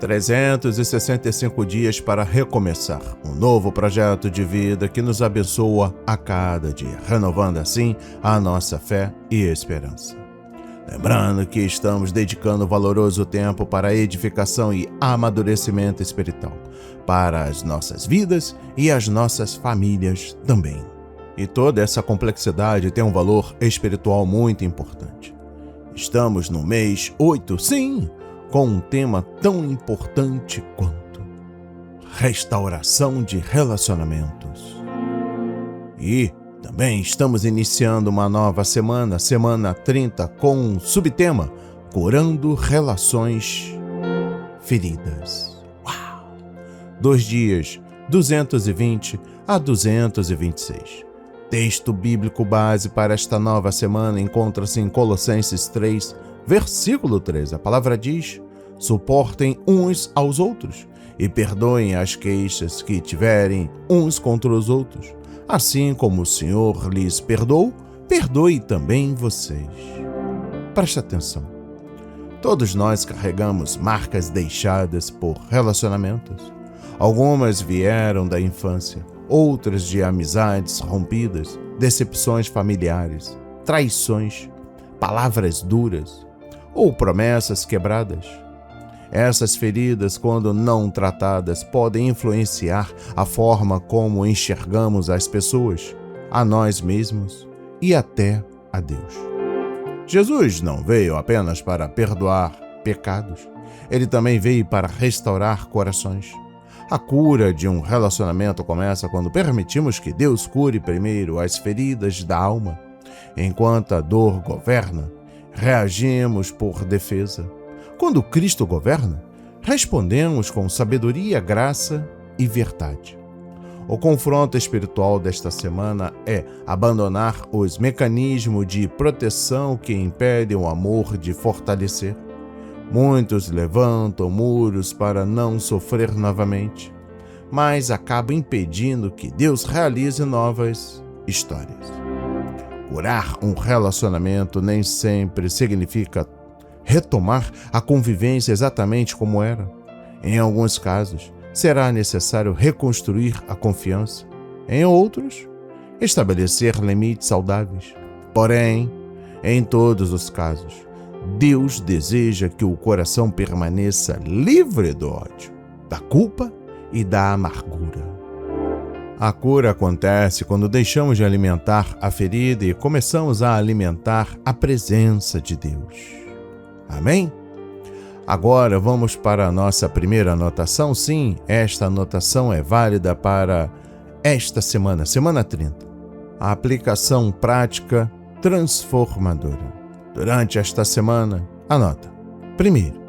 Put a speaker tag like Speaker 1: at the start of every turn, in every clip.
Speaker 1: 365 dias para recomeçar um novo projeto de vida que nos abençoa a cada dia, renovando assim a nossa fé e esperança. Lembrando que estamos dedicando valoroso tempo para a edificação e amadurecimento espiritual, para as nossas vidas e as nossas famílias também. E toda essa complexidade tem um valor espiritual muito importante. Estamos no mês 8, sim, com um tema tão importante quanto restauração de relacionamentos. E também estamos iniciando uma nova semana, semana 30, com um subtema curando relações feridas. Uau! 2 dias, 220 a 226. Texto bíblico base para esta nova semana encontra-se em Colossenses 3, versículo 3, a palavra diz: suportem uns aos outros e perdoem as queixas que tiverem uns contra os outros. Assim como o Senhor lhes perdoou, perdoe também vocês. Preste atenção. Todos nós carregamos marcas deixadas por relacionamentos. Algumas vieram da infância, outras de amizades rompidas, decepções familiares, traições, palavras duras ou promessas quebradas. Essas feridas, quando não tratadas, podem influenciar a forma como enxergamos as pessoas, a nós mesmos e até a Deus. Jesus não veio apenas para perdoar pecados, ele também veio para restaurar corações. A cura de um relacionamento começa quando permitimos que Deus cure primeiro as feridas da alma. Enquanto a dor governa, reagimos por defesa. Quando Cristo governa, respondemos com sabedoria, graça e verdade. O confronto espiritual desta semana é abandonar os mecanismos de proteção que impedem o amor de fortalecer. Muitos levantam muros para não sofrer novamente, mas acabam impedindo que Deus realize novas histórias. Curar um relacionamento nem sempre significa retomar a convivência exatamente como era. Em alguns casos, será necessário reconstruir a confiança. Em outros, estabelecer limites saudáveis. Porém, em todos os casos, Deus deseja que o coração permaneça livre do ódio, da culpa e da amargura. A cura acontece quando deixamos de alimentar a ferida e começamos a alimentar a presença de Deus. Amém? Agora vamos para a nossa primeira anotação. Sim, esta anotação é válida para esta semana, semana 30. A aplicação prática transformadora. Durante esta semana, anota. Primeiro,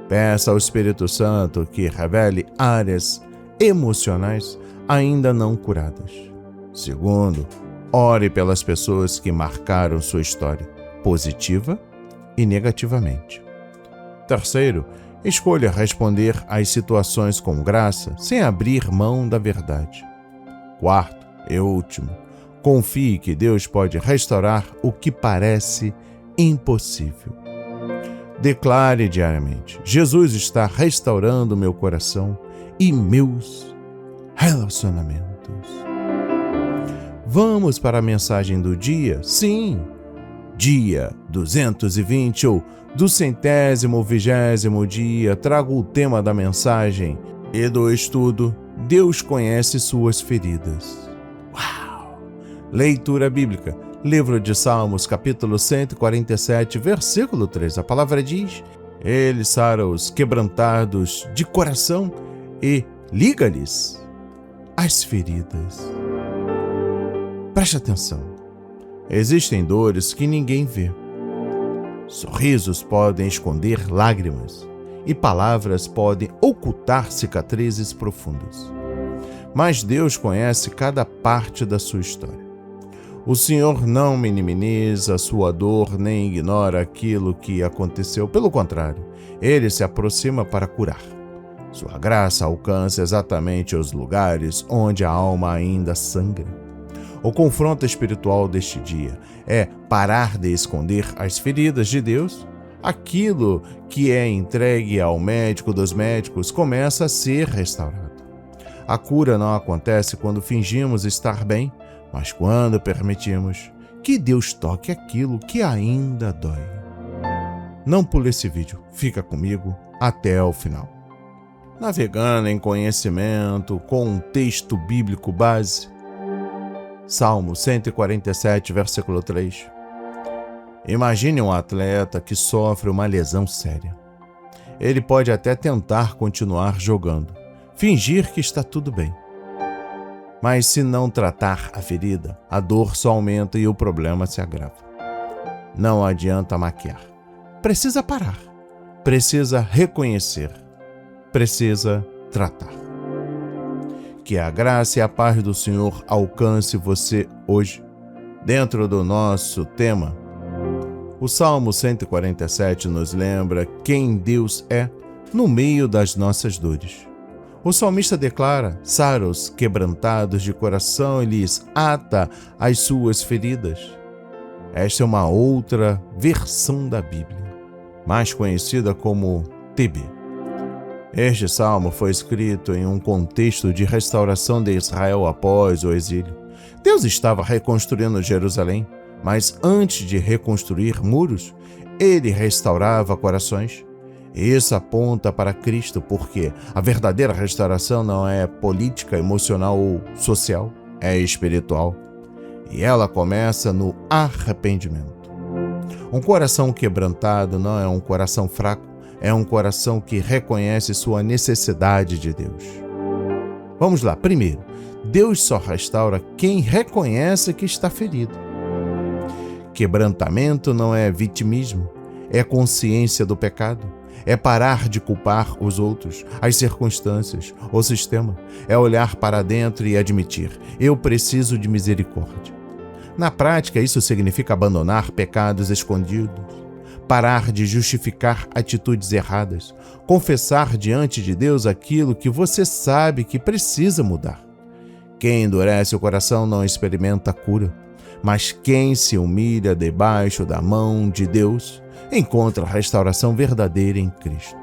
Speaker 1: peça ao Espírito Santo que revele áreas emocionais ainda não curadas. Segundo, ore pelas pessoas que marcaram sua história, positiva e negativamente. Terceiro, escolha responder às situações com graça, sem abrir mão da verdade. Quarto e último, confie que Deus pode restaurar o que parece impossível. Declare diariamente: Jesus está restaurando meu coração e meus relacionamentos. Vamos para a mensagem do dia? Sim! Dia 220 ou 220º dia, trago o tema da mensagem e do estudo: Deus conhece suas feridas. Uau! Leitura bíblica, livro de Salmos, capítulo 147, versículo 3. A palavra diz: Ele sara os quebrantados de coração e liga-lhes as feridas. Preste atenção. Existem dores que ninguém vê. Sorrisos podem esconder lágrimas e palavras podem ocultar cicatrizes profundas. Mas Deus conhece cada parte da sua história. O Senhor não minimiza a sua dor nem ignora aquilo que aconteceu. Pelo contrário, Ele se aproxima para curar. Sua graça alcança exatamente os lugares onde a alma ainda sangra. O confronto espiritual deste dia é parar de esconder as feridas de Deus, aquilo que é entregue ao médico dos médicos começa a ser restaurado. A cura não acontece quando fingimos estar bem, mas quando permitimos que Deus toque aquilo que ainda dói. Não pule esse vídeo, fica comigo até o final. Navegando em conhecimento com um texto bíblico base, Salmo 147, versículo 3. Imagine um atleta que sofre uma lesão séria. Ele pode até tentar continuar jogando, fingir que está tudo bem. Mas se não tratar a ferida, a dor só aumenta e o problema se agrava. Não adianta maquiar. Precisa parar. Precisa reconhecer. Precisa tratar. Que a graça e a paz do Senhor alcance você hoje. Dentro do nosso tema, o Salmo 147 nos lembra quem Deus é no meio das nossas dores. O salmista declara: sara os quebrantados de coração e lhes ata as suas feridas. Esta é uma outra versão da Bíblia, mais conhecida como TB. Este salmo foi escrito em um contexto de restauração de Israel após o exílio. Deus estava reconstruindo Jerusalém, mas antes de reconstruir muros, ele restaurava corações. Isso aponta para Cristo, porque a verdadeira restauração não é política, emocional ou social, é espiritual. E ela começa no arrependimento. Um coração quebrantado não é um coração fraco, é um coração que reconhece sua necessidade de Deus. Vamos lá, primeiro, Deus só restaura quem reconhece que está ferido. Quebrantamento não é vitimismo, é consciência do pecado. É parar de culpar os outros, as circunstâncias, o sistema. É olhar para dentro e admitir: eu preciso de misericórdia. Na prática, isso significa abandonar pecados escondidos, parar de justificar atitudes erradas, confessar diante de Deus aquilo que você sabe que precisa mudar. Quem endurece o coração não experimenta cura, mas quem se humilha debaixo da mão de Deus encontra a restauração verdadeira em Cristo.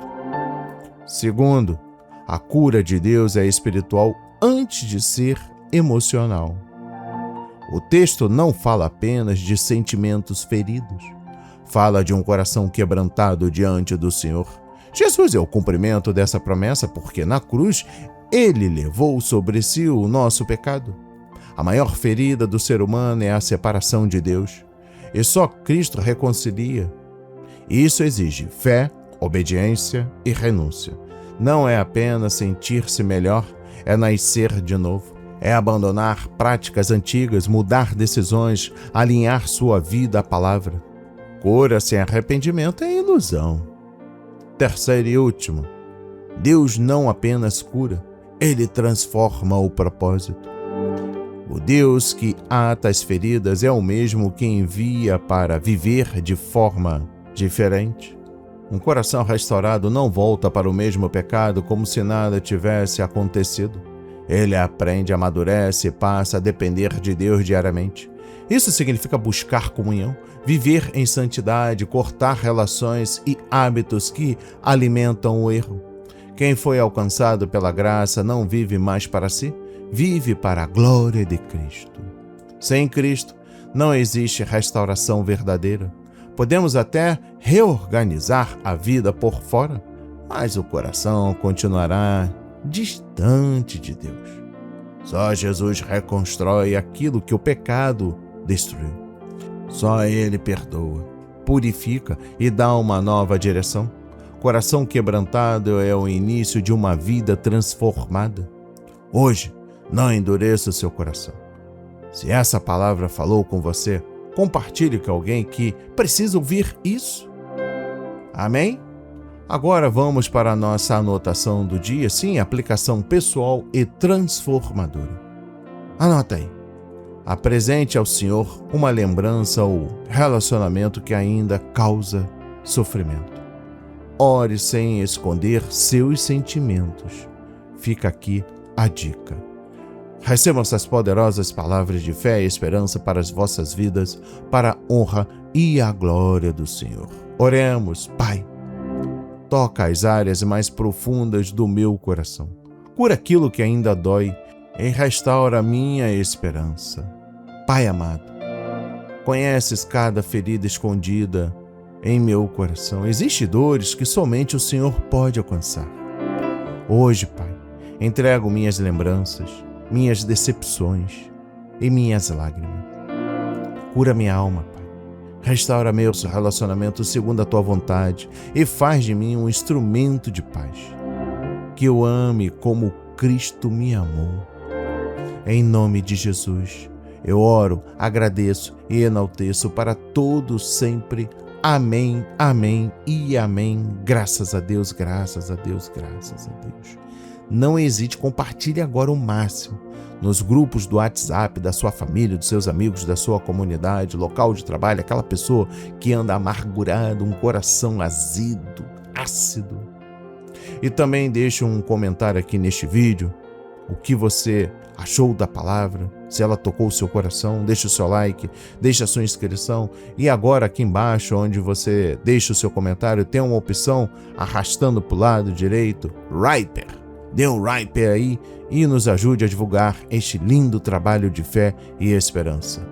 Speaker 1: Segundo, a cura de Deus é espiritual antes de ser emocional. O texto não fala apenas de sentimentos feridos, fala de um coração quebrantado diante do Senhor. Jesus é o cumprimento dessa promessa porque na cruz ele levou sobre si o nosso pecado. A maior ferida do ser humano é a separação de Deus, e só Cristo reconcilia. Isso exige fé, obediência e renúncia. Não é apenas sentir-se melhor, é nascer de novo. É abandonar práticas antigas, mudar decisões, alinhar sua vida à palavra. Cura sem arrependimento é ilusão. Terceiro e último, Deus não apenas cura, Ele transforma o propósito. O Deus que ata as feridas é o mesmo que envia para viver de forma diferente. Um coração restaurado não volta para o mesmo pecado como se nada tivesse acontecido. Ele aprende, amadurece e passa a depender de Deus diariamente. Isso significa buscar comunhão, viver em santidade, cortar relações e hábitos que alimentam o erro. Quem foi alcançado pela graça não vive mais para si, vive para a glória de Cristo. Sem Cristo, não existe restauração verdadeira. Podemos até reorganizar a vida por fora, mas o coração continuará distante de Deus. Só Jesus reconstrói aquilo que o pecado destruiu. Só Ele perdoa, purifica e dá uma nova direção. Coração quebrantado é o início de uma vida transformada. Hoje, não endureça o seu coração. Se essa palavra falou com você, compartilhe com alguém que precisa ouvir isso. Amém? Agora vamos para a nossa anotação do dia, sim, aplicação pessoal e transformadora. Anota aí. Apresente ao Senhor uma lembrança ou relacionamento que ainda causa sofrimento. Ore sem esconder seus sentimentos. Fica aqui a dica. Recebam essas poderosas palavras de fé e esperança para as vossas vidas, para a honra e a glória do Senhor. Oremos. Pai, toca as áreas mais profundas do meu coração. Cura aquilo que ainda dói e restaura a minha esperança. Pai amado, conheces cada ferida escondida em meu coração. Existem dores que somente o Senhor pode alcançar. Hoje, Pai, entrego minhas lembranças, minhas decepções e minhas lágrimas. Cura minha alma, Pai. Restaura meus relacionamentos segundo a Tua vontade e faz de mim um instrumento de paz. Que eu ame como Cristo me amou. Em nome de Jesus, eu oro, agradeço e enalteço para todos sempre. Amém, amém e amém. Graças a Deus, graças a Deus, graças a Deus. Não hesite, compartilhe agora o máximo nos grupos do WhatsApp da sua família, dos seus amigos, da sua comunidade, local de trabalho, aquela pessoa que anda amargurada, um coração azedo, ácido. E também deixe um comentário aqui neste vídeo, o que você achou da palavra, se ela tocou o seu coração, deixe o seu like, deixe a sua inscrição e agora aqui embaixo, onde você deixa o seu comentário, tem uma opção arrastando para o lado direito, Writer. Dê um Writer aí e nos ajude a divulgar este lindo trabalho de fé e esperança.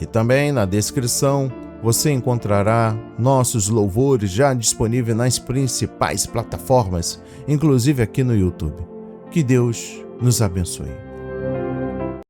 Speaker 1: E também na descrição você encontrará nossos louvores já disponíveis nas principais plataformas, inclusive aqui no YouTube. Que Deus nos abençoe.